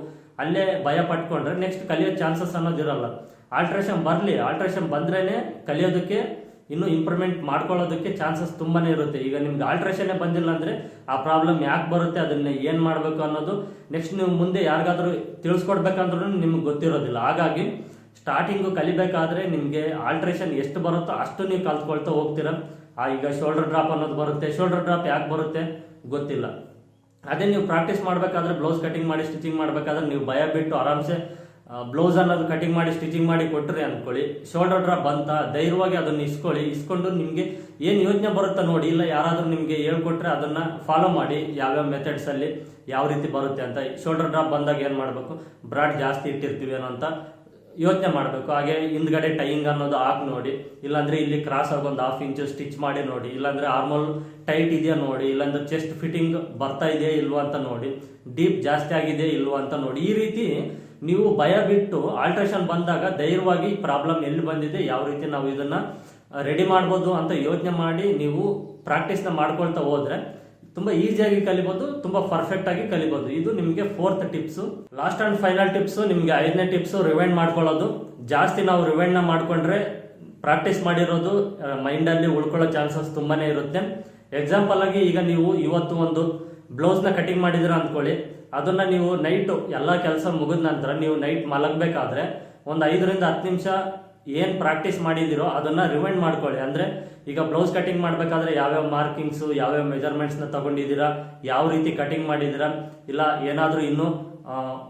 ಅಲ್ಲೇ ಭಯ ಪಟ್ಕೊಂಡ್ರೆ ನೆಕ್ಸ್ಟ್ ಕಲಿಯೋ ಚಾನ್ಸಸ್ ಅನ್ನೋದಿರಲ್ಲ. ಆಲ್ಟ್ರೇಷನ್ ಬಂದ್ರೇನೆ ಕಲಿಯೋದಕ್ಕೆ ಇನ್ನು ಇಂಪ್ರೂವ್ಮೆಂಟ್ ಮಾಡ್ಕೊಳ್ಳೋದಕ್ಕೆ ಚಾನ್ಸಸ್ ತುಂಬಾನೇ ಇರುತ್ತೆ. ಈಗ ನಿಮ್ಗೆ ಆಲ್ಟ್ರೇಷನ್ನೇ ಬಂದಿಲ್ಲ ಅಂದ್ರೆ ಆ ಪ್ರಾಬ್ಲಮ್ ಯಾಕೆ ಬರುತ್ತೆ, ಅದನ್ನ ಏನ್ ಮಾಡ್ಬೇಕು ಅನ್ನೋದು ನೆಕ್ಸ್ಟ್ ನೀವು ಮುಂದೆ ಯಾರಿಗಾದ್ರೂ ತಿಳಿಸ್ಕೊಡ್ಬೇಕಂದ್ರೂ ನಿಮ್ಗೆ ಗೊತ್ತಿರೋದಿಲ್ಲ. ಹಾಗಾಗಿ ಸ್ಟಾರ್ಟಿಂಗು ಕಲಿಬೇಕಾದ್ರೆ ನಿಮ್ಗೆ ಆಲ್ಟ್ರೇಷನ್ ಎಷ್ಟು ಬರುತ್ತೋ ಅಷ್ಟು ನೀವು ಕಲ್ತ್ಕೊಳ್ತಾ ಹೋಗ್ತೀರಾ. ಈಗ ಶೋಲ್ಡರ್ ಡ್ರಾಪ್ ಅನ್ನೋದು ಬರುತ್ತೆ, ಶೋಲ್ಡರ್ ಡ್ರಾಪ್ ಯಾಕೆ ಬರುತ್ತೆ ಗೊತ್ತಿಲ್ಲ. ಅದೇ ನೀವು ಪ್ರಾಕ್ಟೀಸ್ ಮಾಡಬೇಕಾದ್ರೆ ಬ್ಲೌಸ್ ಕಟಿಂಗ್ ಮಾಡಿ ಸ್ಟಿಚಿಂಗ್ ಮಾಡಬೇಕಾದ್ರೆ ನೀವು ಭಯ ಬಿಟ್ಟು ಆರಾಮ್ಸೆ ಬ್ಲೌಸ್ ಅನ್ನೋದು ಕಟಿಂಗ್ ಮಾಡಿ ಸ್ಟಿಚಿಂಗ್ ಮಾಡಿ ಕೊಟ್ರಿ ಅನ್ಕೊಳ್ಳಿ, ಶೋಲ್ಡರ್ ಡ್ರಾಪ್ ಬಂತ ಧೈರ್ಯವಾಗಿ ಅದನ್ನ ಇಸ್ಕೊಂಡು ನಿಮ್ಗೆ ಏನ್ ಯೋಚನೆ ಬರುತ್ತಾ ನೋಡಿ, ಇಲ್ಲ ಯಾರಾದ್ರೂ ನಿಮ್ಗೆ ಹೇಳ್ಕೊಟ್ರೆ ಅದನ್ನ ಫಾಲೋ ಮಾಡಿ, ಯಾವ್ಯಾವ ಮೆಥಡ್ಸ್ ಅಲ್ಲಿ ಯಾವ ರೀತಿ ಬರುತ್ತೆ ಅಂತ. ಶೋಲ್ಡರ್ ಡ್ರಾಪ್ ಬಂದಾಗ ಏನ್ ಮಾಡ್ಬೇಕು, ಬ್ರಾಡ್ ಜಾಸ್ತಿ ಇಟ್ಟಿರ್ತೀವಿ ಏನೋ ಅಂತ ಯೋಚನೆ ಮಾಡಬೇಕು. ಹಾಗೆ ಹಿಂದ್ಗಡೆ ಟೈಯಿಂಗ್ ಅನ್ನೋದು ಹಾಕಿ ನೋಡಿ, ಇಲ್ಲಾಂದ್ರೆ ಇಲ್ಲಿ ಕ್ರಾಸ್ ಆಗಿ ಒಂದು 1/2 ಇಂಚ್ ಸ್ಟಿಚ್ ಮಾಡಿ ನೋಡಿ, ಇಲ್ಲಾಂದ್ರೆ ಆರ್ಮೋಲ್ ಟೈಟ್ ಇದೆಯಾ ನೋಡಿ, ಇಲ್ಲಾಂದ್ರೆ ಚೆಸ್ಟ್ ಫಿಟ್ಟಿಂಗ್ ಬರ್ತಾ ಇದೆಯಾ ಇಲ್ವಾ ಅಂತ ನೋಡಿ, ಡೀಪ್ ಜಾಸ್ತಿ ಆಗಿದೆ ಇಲ್ವಾ ಅಂತ ನೋಡಿ. ಈ ರೀತಿ ನೀವು ಭಯ ಬಿಟ್ಟು ಆಲ್ಟ್ರೇಷನ್ ಬಂದಾಗ ಧೈರ್ಯವಾಗಿ ಪ್ರಾಬ್ಲಮ್ ಎಲ್ಲಿ ಬಂದಿದೆ, ಯಾವ ರೀತಿ ನಾವು ಇದನ್ನ ರೆಡಿ ಮಾಡ್ಬೋದು ಅಂತ ಯೋಚನೆ ಮಾಡಿ ನೀವು ಪ್ರಾಕ್ಟೀಸ್ನ ಮಾಡ್ಕೊಳ್ತಾ ಹೋದ್ರೆ ತುಂಬಾ ಈಸಿಯಾಗಿ ಕಲಿಬಹುದು, ತುಂಬಾ ಪರ್ಫೆಕ್ಟ್ ಆಗಿ ಕಲಿಬಹುದು. ಇದು ನಿಮಗೆ 4th tips. Last and final tips ನಿಮ್ಗೆ 5ನೇ ಟಿಪ್ಸ್ ರಿವೈಂಡ್ ಮಾಡ್ಕೊಳ್ಳೋದು. ಜಾಸ್ತಿ ನಾವು ರಿವೈಂಡ್ ನ ಮಾಡ್ಕೊಂಡ್ರೆ ಪ್ರಾಕ್ಟೀಸ್ ಮಾಡಿರೋದು ಮೈಂಡ್ ಅಲ್ಲಿ ಉಳ್ಕೊಳ್ಳೋ ಚಾನ್ಸಸ್ ತುಂಬಾನೇ ಇರುತ್ತೆ. ಎಕ್ಸಾಂಪಲ್ ಆಗಿ ಈಗ ನೀವು ಇವತ್ತು ಒಂದು ಬ್ಲೌಸ್ ನ ಕಟಿಂಗ್ ಮಾಡಿದಿರ ಅಂದ್ಕೊಳ್ಳಿ, ಅದನ್ನ ನೀವು ನೈಟ್ ಎಲ್ಲಾ ಕೆಲಸ ಮುಗಿದ ನಂತರ ನೀವು ನೈಟ್ ಮಲಗಬೇಕಾದ್ರೆ ಒಂದು 5 ರಿಂದ 10 ನಿಮಿಷ ಏನ್ ಪ್ರಾಕ್ಟೀಸ್ ಮಾಡಿದಿರೋ ಅದನ್ನ ರಿವೈಂಡ್ ಮಾಡ್ಕೊಳ್ಳಿ. ಅಂದ್ರೆ ಈಗ ಬ್ಲೌಸ್ ಕಟಿಂಗ್ ಮಾಡ್ಬೇಕಾದ್ರೆ ಯಾವ್ಯಾವ ಮಾರ್ಕಿಂಗ್ಸ್, ಯಾವ್ಯಾವ ಮೆಜರ್ಮೆಂಟ್ಸ್ ನ ತಗೊಂಡಿದ್ದೀರಾ, ಯಾವ ರೀತಿ ಕಟಿಂಗ್ ಮಾಡಿದಿರಾ, ಇಲ್ಲ ಏನಾದ್ರೂ ಇನ್ನು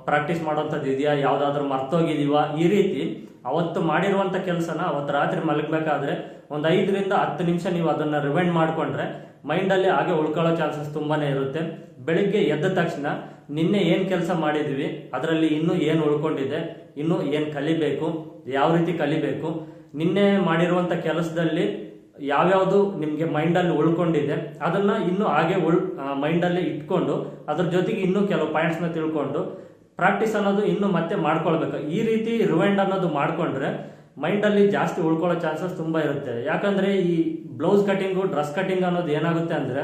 ಪ್ರಾಕ್ಟೀಸ್ ಮಾಡೋಂಥದ್ದು ಇದೆಯಾ, ಯಾವ್ದಾದ್ರು ಮರ್ತೋಗಿದೀವಾ, ಈ ರೀತಿ ಅವತ್ತು ಮಾಡಿರುವಂತ ಕೆಲಸನ ಅವತ್ತು ರಾತ್ರಿ ಮಲಗಬೇಕಾದ್ರೆ ಒಂದು 5 ರಿಂದ 10 ನಿಮಿಷ ನೀವು ಅದನ್ನ ರಿವೈಂಡ್ ಮಾಡ್ಕೊಂಡ್ರೆ ಮೈಂಡ್ ಅಲ್ಲಿ ಹಾಗೆ ಉಳ್ಕೊಳ್ಳೋ ಚಾನ್ಸಸ್ ತುಂಬಾನೇ ಇರುತ್ತೆ. ಬೆಳಿಗ್ಗೆ ಎದ್ದ ತಕ್ಷಣ ನಿನ್ನೆ ಏನ್ ಕೆಲಸ ಮಾಡಿದ್ವಿ, ಅದರಲ್ಲಿ ಇನ್ನೂ ಏನ್ ಉಳ್ಕೊಂಡಿದೆ, ಇನ್ನು ಏನ್ ಕಲಿಬೇಕು, ಯಾವ ರೀತಿ ಕಲಿಬೇಕು, ನಿನ್ನೆ ಮಾಡಿರುವಂತ ಕೆಲಸದಲ್ಲಿ ಯಾವ್ಯಾವ್ದು ನಿಮ್ಗೆ ಮೈಂಡ್ ಅಲ್ಲಿ ಉಳ್ಕೊಂಡಿದೆ ಅದನ್ನ ಇನ್ನು ಹಾಗೆ ಮೈಂಡ್ ಅಲ್ಲಿ ಇಟ್ಕೊಂಡು ಅದ್ರ ಜೊತೆಗೆ ಇನ್ನೂ ಕೆಲವು ಪಾಯಿಂಟ್ಸ್ ನ ತಿಳ್ಕೊಂಡು ಪ್ರಾಕ್ಟೀಸ್ ಅನ್ನೋದು ಇನ್ನು ಮತ್ತೆ ಮಾಡ್ಕೊಳ್ಬೇಕು. ಈ ರೀತಿ ರಿವೈಂಡ್ ಅನ್ನೋದು ಮಾಡ್ಕೊಂಡ್ರೆ ಮೈಂಡ್ ಅಲ್ಲಿ ಜಾಸ್ತಿ ಉಳ್ಕೊಳ್ಳೋ ಚಾನ್ಸಸ್ ತುಂಬಾ ಇರುತ್ತೆ. ಯಾಕಂದ್ರೆ ಈ ಬ್ಲೌಸ್ ಕಟಿಂಗು, ಡ್ರೆಸ್ ಕಟಿಂಗ್ ಅನ್ನೋದು ಏನಾಗುತ್ತೆ ಅಂದ್ರೆ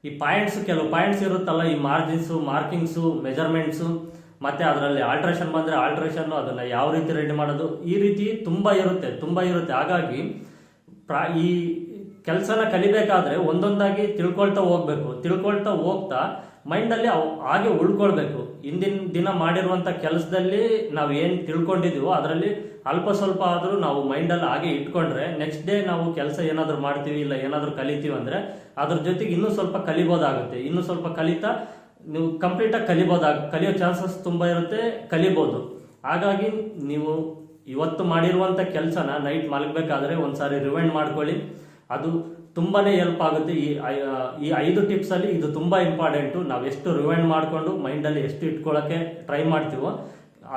ಈ ಪಾಯಿಂಟ್ಸ್, ಕೆಲವು ಪಾಯಿಂಟ್ಸ್ ಇರುತ್ತಲ್ಲ, ಈ ಮಾರ್ಜಿನ್ಸು, ಮಾರ್ಕಿಂಗ್ಸು, ಮೆಜರ್ಮೆಂಟ್ಸು, ಮತ್ತೆ ಅದರಲ್ಲಿ ಆಲ್ಟ್ರೇಷನ್ ಬಂದ್ರೆ ಆಲ್ಟ್ರೇಷನ್, ಅದನ್ನ ಯಾವ ರೀತಿ ರೆಡಿ ಮಾಡೋದು, ಈ ರೀತಿ ತುಂಬಾ ಇರುತ್ತೆ. ಹಾಗಾಗಿ ಈ ಕೆಲಸನ ಕಲಿಬೇಕಾದ್ರೆ ಒಂದೊಂದಾಗಿ ತಿಳ್ಕೊಳ್ತಾ ಹೋಗ್ತಾ ಮೈಂಡ್ ಅಲ್ಲಿ ಹಾಗೆ ಉಳ್ಕೊಳ್ಬೇಕು. ಹಿಂದಿನ ದಿನ ಮಾಡಿರುವಂತ ಕೆಲಸದಲ್ಲಿ ನಾವು ಏನ್ ತಿಳ್ಕೊಂಡಿದೀವೋ ಅದರಲ್ಲಿ ಅಲ್ಪ ಸ್ವಲ್ಪ ಆದ್ರೂ ನಾವು ಮೈಂಡ್ ಅಲ್ಲಿ ಹಾಗೆ ಇಟ್ಕೊಂಡ್ರೆ ನೆಕ್ಸ್ಟ್ ಡೇ ನಾವು ಕೆಲಸ ಏನಾದ್ರು ಮಾಡ್ತೀವಿ, ಇಲ್ಲ ಏನಾದ್ರು ಕಲಿತೀವಿ ಅಂದ್ರೆ ಅದ್ರ ಜೊತೆಗೆ ಇನ್ನೂ ಸ್ವಲ್ಪ ಕಲಿಬೋದಾಗುತ್ತೆ. ಇನ್ನೂ ಸ್ವಲ್ಪ ಕಲಿತಾ ನೀವು ಕಂಪ್ಲೀಟ್ ಆಗಿ ಕಲಿಯೋ ಚಾನ್ಸಸ್ ತುಂಬಾ ಇರುತ್ತೆ, ಕಲಿಬಹುದು. ಹಾಗಾಗಿ ನೀವು ಇವತ್ತು ಮಾಡಿರುವಂತ ಕೆಲಸನ ನೈಟ್ ಮಲಗಬೇಕಾದ್ರೆ ಒಂದ್ಸಾರಿ ರಿವೈಂಡ್ ಮಾಡ್ಕೊಳ್ಳಿ, ಅದು ತುಂಬಾನೇ ಹೆಲ್ಪ್ ಆಗುತ್ತೆ. ಈ 5 ಟಿಪ್ಸ್ ಅಲ್ಲಿ ಇದು ತುಂಬಾ ಇಂಪಾರ್ಟೆಂಟ್. ನಾವು ಎಷ್ಟು ರಿವೈಂಡ್ ಮಾಡ್ಕೊಂಡು ಮೈಂಡ್ ಅಲ್ಲಿ ಎಷ್ಟು ಇಟ್ಕೊಳ್ಳೋಕೆ ಟ್ರೈ ಮಾಡ್ತೀವೋ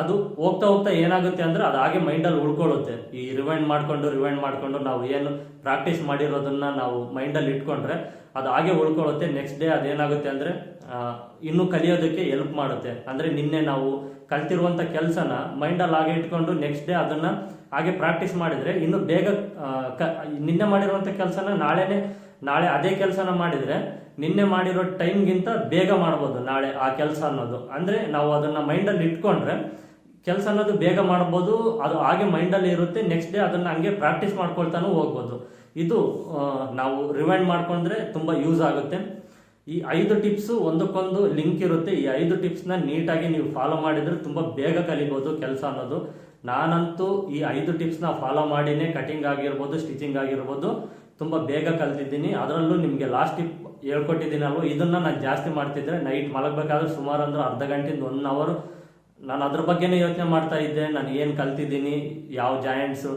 ಅದು ಹೋಗ್ತಾ ಏನಾಗುತ್ತೆ ಅಂದ್ರೆ ಅದು ಹಾಗೆ ಮೈಂಡ್ ಅಲ್ಲಿ ಉಳ್ಕೊಳ್ಳುತ್ತೆ. ಈ ರಿವೈಂಡ್ ಮಾಡ್ಕೊಂಡು ನಾವು ಏನು ಪ್ರಾಕ್ಟೀಸ್ ಮಾಡಿರೋದನ್ನ ನಾವು ಮೈಂಡ್ ಅಲ್ಲಿ ಇಟ್ಕೊಂಡ್ರೆ ಅದು ಹಾಗೆ ಉಳ್ಕೊಳ್ಳುತ್ತೆ. ನೆಕ್ಸ್ಟ್ ಡೇ ಅದೇನಾಗುತ್ತೆ ಅಂದ್ರೆ ಇನ್ನು ಕಲಿಯೋದಕ್ಕೆ ಹೆಲ್ಪ್ ಮಾಡುತ್ತೆ. ಅಂದ್ರೆ ನಿನ್ನೆ ನಾವು ಕಲ್ತಿರುವಂತ ಕೆಲಸನ ಮೈಂಡ್ ಅಲ್ಲಿ ಹಾಗೆ ಇಟ್ಕೊಂಡು ನೆಕ್ಸ್ಟ್ ಡೇ ಅದನ್ನ ಹಾಗೆ ಪ್ರಾಕ್ಟೀಸ್ ಮಾಡಿದ್ರೆ ಇನ್ನು ಬೇಗ ನಿನ್ನೆ ಮಾಡಿರುವಂತ ಕೆಲಸನ ನಾಳೆ ಅದೇ ಕೆಲಸನ ಮಾಡಿದ್ರೆ ನಿನ್ನೆ ಮಾಡಿರೋ ಟೈಮ್ಗಿಂತ ಬೇಗ ಮಾಡ್ಬೋದು ನಾಳೆ ಆ ಕೆಲಸ ಅನ್ನೋದು. ಅಂದ್ರೆ ನಾವು ಅದನ್ನ ಮೈಂಡ್ ಅಲ್ಲಿ ಇಟ್ಕೊಂಡ್ರೆ ಕೆಲಸ ಅನ್ನೋದು ಬೇಗ ಮಾಡ್ಬೋದು, ಅದು ಹಾಗೆ ಮೈಂಡ್ ಅಲ್ಲಿ ಇರುತ್ತೆ. ನೆಕ್ಸ್ಟ್ ಡೇ ಅದನ್ನ ಹಂಗೆ ಪ್ರಾಕ್ಟೀಸ್ ಮಾಡ್ಕೊಳ್ತಾನು ಹೋಗ್ಬೋದು. ಇದು ನಾವು ರಿವೈಂಡ್ ಮಾಡ್ಕೊಂಡ್ರೆ ತುಂಬಾ ಯೂಸ್ ಆಗುತ್ತೆ. ಈ 5 ಟಿಪ್ಸ್ ಒಂದಕ್ಕೊಂದು ಲಿಂಕ್ ಇರುತ್ತೆ. ಈ 5 ಟಿಪ್ಸ್ನ ನೀಟಾಗಿ ನೀವು ಫಾಲೋ ಮಾಡಿದ್ರೆ ತುಂಬಾ ಬೇಗ ಕಲಿಬಹುದು ಕೆಲಸ ಅನ್ನೋದು. ನಾನಂತೂ ಈ 5 ಟಿಪ್ಸ್ನ ಫಾಲೋ ಮಾಡಿನೇ ಕಟಿಂಗ್ ಆಗಿರ್ಬೋದು, ಸ್ಟಿಚಿಂಗ್ ಆಗಿರ್ಬೋದು ತುಂಬಾ ಬೇಗ ಕಲ್ತಿದ್ದೀನಿ. ಅದರಲ್ಲೂ ನಿಮಗೆ ಲಾಸ್ಟ್ ಟಿಪ್ ಹೇಳ್ಕೊಟ್ಟಿದ್ದೀನಲ್ವ, ಇದನ್ನ ನಾನು ಜಾಸ್ತಿ ಮಾಡ್ತಿದ್ರೆ ನೈಟ್ ಮಲಗಬೇಕಾದ್ರೆ ಸುಮಾರು ಅಂದ್ರೆ ಅರ್ಧ ಗಂಟೆಯಿಂದ 1 ಅವರ್ ನಾನು ಅದ್ರ ಬಗ್ಗೆನೇ ಯೋಚನೆ ಮಾಡ್ತಾ ಇದ್ದೆ. ನಾನು ಏನು ಕಲ್ತಿದ್ದೀನಿ, ಯಾವ ಜಾಯಿಂಟ್ಸ್,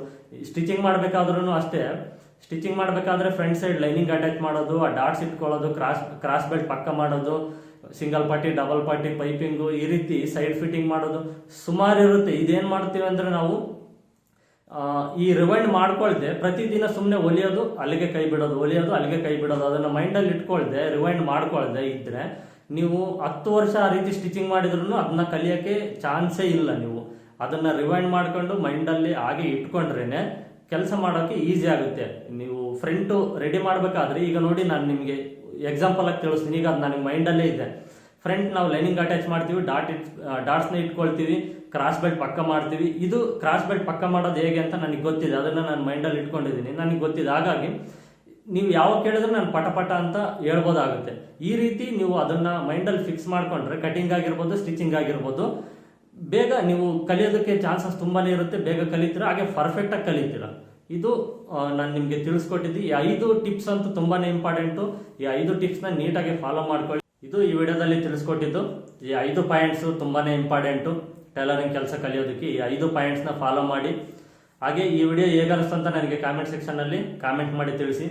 ಸ್ಟಿಚಿಂಗ್ ಮಾಡ್ಬೇಕಾದ್ರೂ ಅಷ್ಟೇ. ಸ್ಟಿಚಿಂಗ್ ಮಾಡಬೇಕಾದ್ರೆ ಫ್ರಂಟ್ ಸೈಡ್ ಲೈನಿಂಗ್ ಅಟ್ಯಾಚ್ ಮಾಡೋದು, ಆ ಡಾಟ್ಸ್ ಇಟ್ಕೊಳ್ಳೋದು, ಕ್ರಾಸ್ ಬೆಲ್ಟ್ ಪಕ್ಕ ಮಾಡೋದು, ಸಿಂಗಲ್ ಪಟ್ಟಿ, ಡಬಲ್ ಪಟ್ಟಿ, ಪೈಪಿಂಗು, ಈ ರೀತಿ ಸೈಡ್ ಫಿಟ್ಟಿಂಗ್ ಮಾಡೋದು ಸುಮಾರು ಇರುತ್ತೆ. ಇದೇನ್ ಮಾಡ್ತೀವಿ ಅಂದ್ರೆ ನಾವು ಈ ರಿವೈಂಡ್ ಮಾಡ್ಕೊಳ್ದೆ ಪ್ರತಿದಿನ ಸುಮ್ಮನೆ ಹೊಲಿಯೋದು ಅಲ್ಲಿಗೆ ಕೈ ಬಿಡೋದು ಅದನ್ನ ಮೈಂಡಲ್ಲಿ ಇಟ್ಕೊಳ್ದೆ ರಿವೈಂಡ್ ಮಾಡ್ಕೊಳ್ದೆ ಇದ್ರೆ ನೀವು 10 ವರ್ಷ ಆ ರೀತಿ ಸ್ಟಿಚಿಂಗ್ ಮಾಡಿದ್ರು ಅದನ್ನ ಕಲಿಯೋಕ್ಕೆ ಚಾನ್ಸೇ ಇಲ್ಲ. ನೀವು ಅದನ್ನ ರಿವೈಂಡ್ ಮಾಡ್ಕೊಂಡು ಮೈಂಡಲ್ಲಿ ಹಾಗೆ ಇಟ್ಕೊಂಡ್ರೇನೆ ಕೆಲಸ ಮಾಡೋಕೆ ಈಸಿ ಆಗುತ್ತೆ. ನೀವು ಫ್ರಂಟ್ ರೆಡಿ ಮಾಡ್ಬೇಕಾದ್ರೆ ಈಗ ನೋಡಿ ನಾನು ನಿಮಗೆ ಎಕ್ಸಾಂಪಲ್ ಆಗಿ ತಿಳಿಸ್ತೀನಿ. ಈಗ ಅದು ನನಗೆ ಮೈಂಡಲ್ಲೇ ಇದೆ. ಫ್ರಂಟ್ ನಾವು ಲೈನಿಂಗ್ ಅಟ್ಯಾಚ್ ಮಾಡ್ತೀವಿ, ಡಾಟ್ಸ್ನ ಇಟ್ಕೊಳ್ತೀವಿ, ಕ್ರಾಸ್ ಬೆಲ್ಟ್ ಪಕ್ಕ ಮಾಡ್ತೀವಿ. ಇದು ಕ್ರಾಸ್ ಬೆಲ್ಟ್ ಪಕ್ಕ ಮಾಡೋದು ಹೇಗೆ ಅಂತ ನನಗೆ ಗೊತ್ತಿದೆ, ಅದನ್ನ ನಾನು ಮೈಂಡಲ್ಲಿ ಇಟ್ಕೊಂಡಿದ್ದೀನಿ, ನನಗೆ ಗೊತ್ತಿದೆ. ಹಾಗಾಗಿ ನೀವು ಯಾವಾಗ ಕೇಳಿದ್ರೆ ನಾನು ಪಟ ಅಂತ ಹೇಳ್ಬೋದಾಗುತ್ತೆ. ಈ ರೀತಿ ನೀವು ಅದನ್ನ ಮೈಂಡಲ್ಲಿ ಫಿಕ್ಸ್ ಮಾಡ್ಕೊಂಡ್ರೆ ಕಟಿಂಗ್ ಆಗಿರ್ಬೋದು, ಸ್ಟಿಚಿಂಗ್ ಆಗಿರ್ಬೋದು ಬೇಗ ನೀವು ಕಲಿಯೋದಕ್ಕೆ ಚಾನ್ಸಸ್ ತುಂಬಾನೇ ಇರುತ್ತೆ. ಬೇಗ ಕಲಿತೀರಾ, ಹಾಗೆ ಪರ್ಫೆಕ್ಟ್ ಆಗಿ ಕಲಿತೀರಾ. ಇದು ನಾನು ನಿಮ್ಗೆ ತಿಳಿಸ್ಕೊಟ್ಟಿದ್ದೆ. ಈ 5 ಟಿಪ್ಸ್ ಅಂತೂ ತುಂಬಾನೇ ಇಂಪಾರ್ಟೆಂಟು. ಈ 5 ಟಿಪ್ಸ್ನ ನೀಟಾಗಿ ಫಾಲೋ ಮಾಡ್ಕೊಳ್ಳಿ. ಇದು ಈ ವಿಡಿಯೋದಲ್ಲಿ ತಿಳಿಸ್ಕೊಟ್ಟಿದ್ದು. ಈ 5 ಪಾಯಿಂಟ್ಸ್ ತುಂಬಾನೇ ಇಂಪಾರ್ಟೆಂಟು. ಟೈಲರಿಂಗ್ ಕೆಲಸ ಕಲಿಯೋದಕ್ಕೆ ಈ 5 ಪಾಯಿಂಟ್ಸ್ನ ಫಾಲೋ ಮಾಡಿ. ಹಾಗೆ ಈ ವಿಡಿಯೋ ಹೇಗೆ ಅನಿಸ್ತು ಅಂತ ನನಗೆ ಕಾಮೆಂಟ್ ಸೆಕ್ಷನಲ್ಲಿ ಕಾಮೆಂಟ್ ಮಾಡಿ ತಿಳಿಸಿ.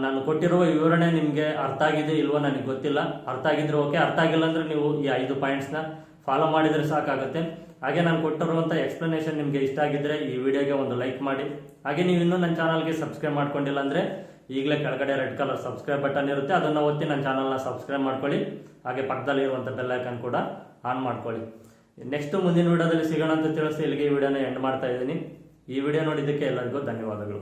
ನಾನು ಕೊಟ್ಟಿರುವ ವಿವರಣೆ ನಿಮಗೆ ಅರ್ಥ ಆಗಿದೆ ಇಲ್ವೋ ನನಗೆ ಗೊತ್ತಿಲ್ಲ. ಅರ್ಥ ಆಗಿದ್ರೆ ಓಕೆ, ಅರ್ಥ ಆಗಿಲ್ಲ ಅಂದರೆ ನೀವು ಈ 5 ಪಾಯಿಂಟ್ಸ್ನ ಫಾಲೋ ಮಾಡಿದರೆ ಸಾಕಾಗುತ್ತೆ. ಹಾಗೆ ನಾನು ಕೊಟ್ಟಿರುವಂಥ ಎಕ್ಸ್ಪ್ಲನೇಷನ್ ನಿಮಗೆ ಇಷ್ಟ ಆಗಿದ್ದರೆ ಈ ವಿಡಿಯೋಗೆ ಒಂದು ಲೈಕ್ ಮಾಡಿ. ಹಾಗೆ ನೀವು ಇನ್ನೂ ನನ್ನ ಚಾನಲ್ಗೆ ಸಬ್ಸ್ಕ್ರೈಬ್ ಮಾಡ್ಕೊಂಡಿಲ್ಲ ಅಂದರೆ ಈಗಲೇ ಕೆಳಗಡೆ ರೆಡ್ ಕಲರ್ ಸಬ್ಸ್ಕ್ರೈಬ್ ಬಟನ್ ಇರುತ್ತೆ, ಅದನ್ನು ಒತ್ತಿ ನನ್ನ ಚಾನಲ್ನ ಸಬ್ಸ್ಕ್ರೈಬ್ ಮಾಡ್ಕೊಳ್ಳಿ. ಹಾಗೆ ಪಕ್ಕದಲ್ಲಿ ಇರುವಂಥ ಬೆಲ್ ಐಕಾನ್ ಕೂಡ ಆನ್ ಮಾಡ್ಕೊಳ್ಳಿ. ನೆಕ್ಸ್ಟ್ ಮುಂದಿನ ವಿಡಿಯೋದಲ್ಲಿ ಸಿಗೋಣ ಅಂತ ತಿಳಿಸಿ ಇಲ್ಲಿಗೆ ಈ ವಿಡಿಯೋನ ಎಂಡ್ ಮಾಡ್ತಾ ಇದ್ದೀನಿ. ಈ ವಿಡಿಯೋ ನೋಡಿದ್ದಕ್ಕೆ ಎಲ್ಲರಿಗೂ ಧನ್ಯವಾದಗಳು.